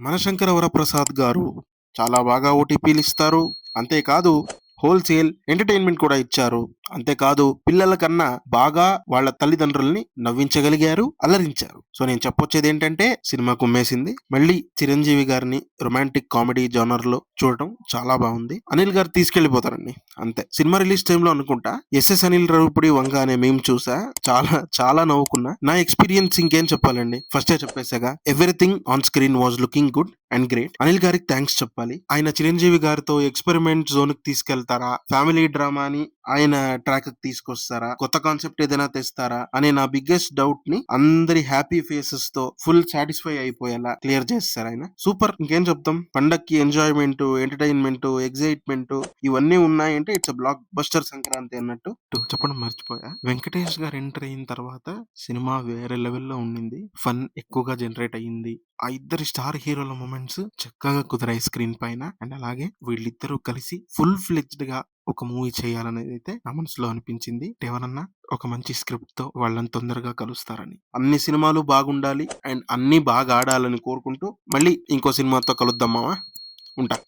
మనశంకర వరప్రసాద్ గారు చాలా బాగా ఓటీపీలిస్తారు. అంతేకాదు హోల్‌సేల్ ఎంటర్‌టైన్‌మెంట్ కూడా ఇచ్చారు. అంతేకాదు పిల్లల కన్నా బాగా వాళ్ళ తల్లిదండ్రుల్ని నవ్వించగలిగారు, అలరించారు. సో, నేను చెప్పొచ్చేదేంటంటే సినిమా కుమ్మేసింది. మళ్ళీ చిరంజీవి గారిని రొమాంటిక్ కామెడీ జోనర్‌లో చూడటం చాలా బావుంది. అనిల్ గారు తీసుకెళ్ళిపోతారండి. అంతే. సినిమా రిలీజ్ టైమ్‌లో అనుకుంటా 'ఎస్ఎస్ అనిల్ రావిపూడి వంగ' అనే మీమ్ చూసా. చాలా చాలా నవ్వుకున్నా. నా ఎక్స్‌పీరియన్స్ ఇంకేం చెప్పాలండి. ఫస్టే చెప్పేసాగా. Everything on screen was looking good and great. Anil గారికి థాంక్స్ చెప్పాలి. ఆయన చిరంజీవి గారితో ఎక్స్‌పెరిమెంట్ జోన్‌కి తీసుకెళ్తారా? ఫ్యామిలీ డ్రామాని ఆయన ట్రాక్‌కి తీసుకొస్తారా? కొత్త కాన్సెప్ట్ ఏదైనా తెస్తారా? అనే నా బిగ్గెస్ట్ డౌట్‌ని అందరి హ్యాపీ ఫేసెస్‌తో ఫుల్ సాటిస్ఫై అయిపోయేలా క్లియర్ చేసేసారాయన. సూపర్! ఇంకేం చెప్తాం. పండక్కి ఎంజాయ్‌మెంటు, ఎంటర్‌టైన్‌మెంటు, ఎక్సైట్‌మెంటు ఇవన్నీ ఉన్నాయంటే it's a blockbuster Sankranti అన్నట్టు. చెప్పడం మర్చిపోయా. వెంకటేష్ గారు ఎంటర్ అయిన తర్వాత సినిమా వేరే లెవెల్‌లో ఉండింది. ఫన్ ఎక్కువగా జనరేట్ అయ్యింది. ఆ ఇద్దరి స్టార్ హీరోల మొమెంట్స్ చక్కగా కుదిరాయి స్క్రీన్ పైన. అండ్ అలాగే వీళ్ళిద్దరూ కలిసి ఫుల్ ఫ్లెడ్జ్డ్‌గా ఒక మూవీ చేయాలనేదైతే నా మనసులో అనిపించింది. ఎవరన్నా ఒక మంచి స్క్రిప్ట్‌తో వాళ్ళని తొందరగా కలుస్తారని. అన్ని సినిమాలు బాగుండాలి అండ్ అన్నీ బాగా ఆడాలని కోరుకుంటూ మళ్ళీ ఇంకో సినిమాతో కలుద్దాం మామ. ఉంటా.